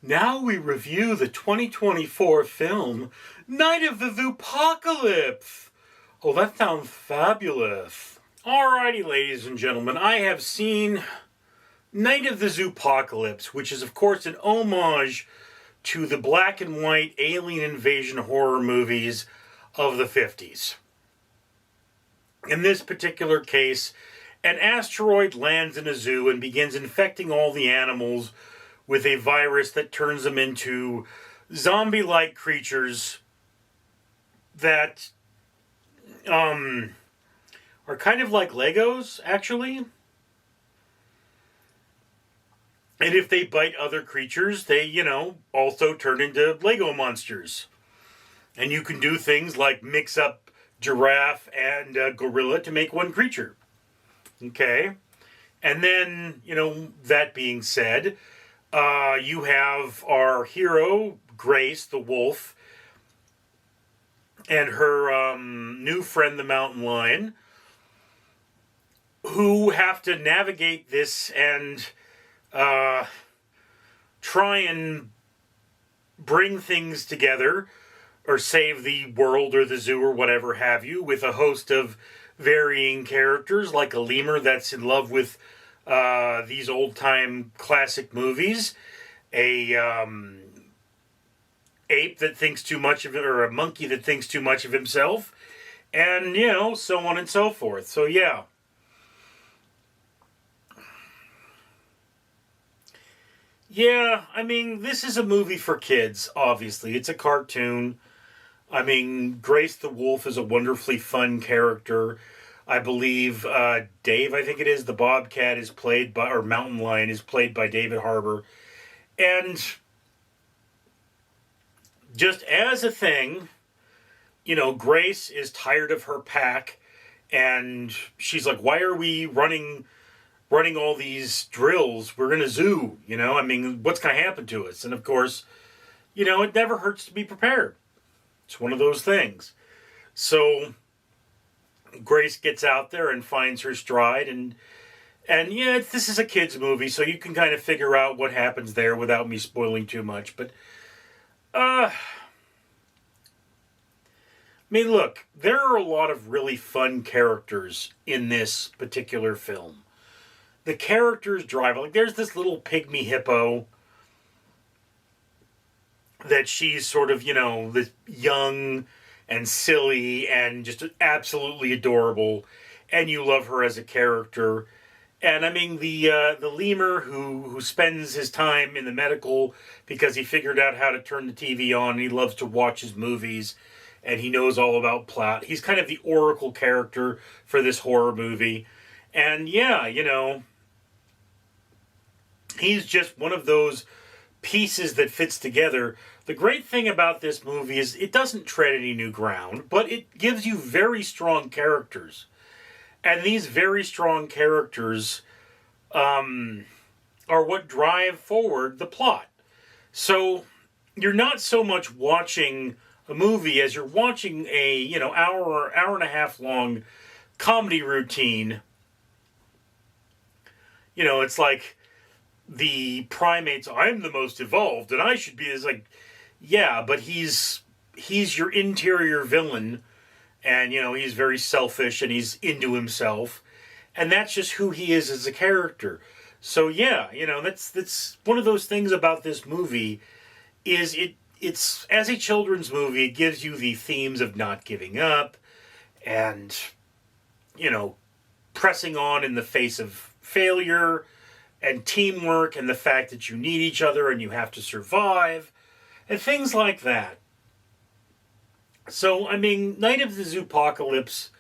Now we review the 2024 film, Night of the Zoopocalypse. Oh, that sounds fabulous. Alrighty, ladies and gentlemen, I have seen Night of the Zoopocalypse, which is, of course, an homage to the black and white alien invasion horror movies of the 50s. In this particular case, an asteroid lands in a zoo and begins infecting all the animals with a virus that turns them into zombie-like creatures that are kind of like Legos, actually. And if they bite other creatures, they, also turn into Lego monsters. And you can do things like mix up giraffe and gorilla to make one creature. Okay? And then, that being said, you have our hero, Grace, the wolf, and her new friend, the mountain lion, who have to navigate this and try and bring things together or save the world or the zoo or whatever have you, with a host of varying characters, like a lemur that's in love with these old-time classic movies, a ape that thinks too much of it, or a monkey that thinks too much of himself, and, so on and so forth. So, yeah. Yeah, this is a movie for kids, obviously. It's a cartoon. Grace the Wolf is a wonderfully fun character. I believe Dave, I think it is, the Bobcat is played by, or Mountain Lion is played by David Harbour. And just as a thing, Grace is tired of her pack, and she's like, why are we running all these drills? We're in a zoo, what's going to happen to us? And of course, it never hurts to be prepared. It's one of those things. So Grace gets out there and finds her stride, and yeah, this is a kid's movie, so you can kind of figure out what happens there without me spoiling too much. But, look, there are a lot of really fun characters in this particular film. The characters drive, like, there's this little pygmy hippo that she's sort of, this young and silly and just absolutely adorable, and you love her as a character. And the lemur who spends his time in the medical because he figured out how to turn the TV on, and he loves to watch his movies, and he knows all about plot. He's kind of the oracle character for this horror movie. And yeah, he's just one of those pieces that fits together. The great thing about this movie is it doesn't tread any new ground, but it gives you very strong characters. And these very strong characters are what drive forward the plot. So you're not so much watching a movie as you're watching a, hour and a half long comedy routine. It's like the primates, I'm the most evolved and I should be, it's like, yeah, but he's your interior villain, and he's very selfish and he's into himself, and that's just who he is as a character. So yeah, that's one of those things about this movie is it's as a children's movie, it gives you the themes of not giving up and pressing on in the face of failure, and teamwork, and the fact that you need each other and you have to survive, and things like that. So, Night of the Zoopocalypse,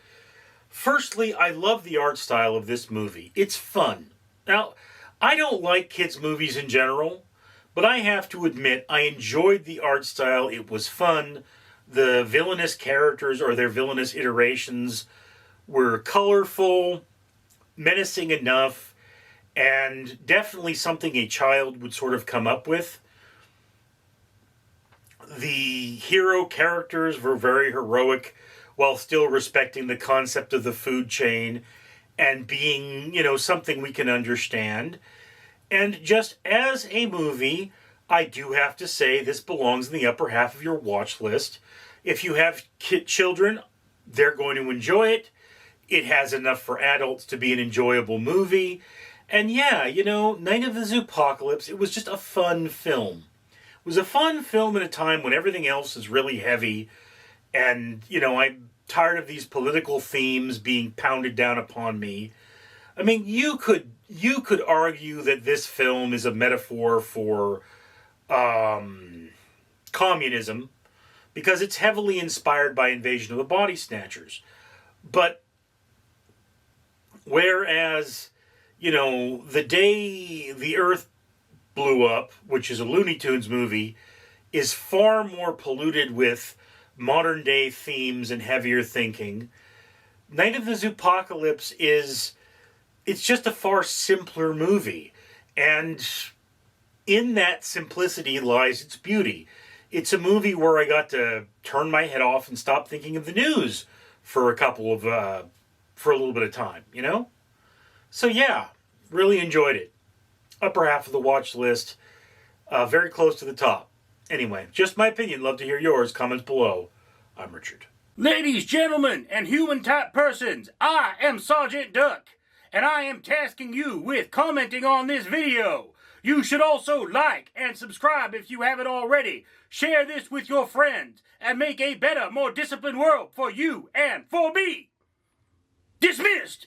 firstly, I love the art style of this movie. It's fun. Now, I don't like kids' movies in general, but I have to admit, I enjoyed the art style. It was fun. The villainous characters, or their villainous iterations, were colorful, menacing enough, and definitely something a child would sort of come up with. The hero characters were very heroic while still respecting the concept of the food chain and being, something we can understand. And just as a movie, I do have to say this belongs in the upper half of your watch list. If you have children, they're going to enjoy it. It has enough for adults to be an enjoyable movie. And yeah, you know, Night of the Zoopocalypse, it was just a fun film. It was a fun film at a time when everything else is really heavy. And, you know, I'm tired of these political themes being pounded down upon me. I mean, you could argue that this film is a metaphor for communism because it's heavily inspired by Invasion of the Body Snatchers. But whereas, you know, the day the Earth blew up, which is a Looney Tunes movie, is far more polluted with modern day themes and heavier thinking, Night of the Zoopocalypse it's just a far simpler movie. And in that simplicity lies its beauty. It's a movie where I got to turn my head off and stop thinking of the news for a little bit of time, you know? So yeah, really enjoyed it. Upper half of the watch list, very close to the top. Anyway, just my opinion. Love to hear yours. Comments below. I'm Richard. Ladies, gentlemen, and human-type persons, I am Sergeant Duck, and I am tasking you with commenting on this video. You should also like and subscribe if you haven't already. Share this with your friends, and make a better, more disciplined world for you and for me. Dismissed!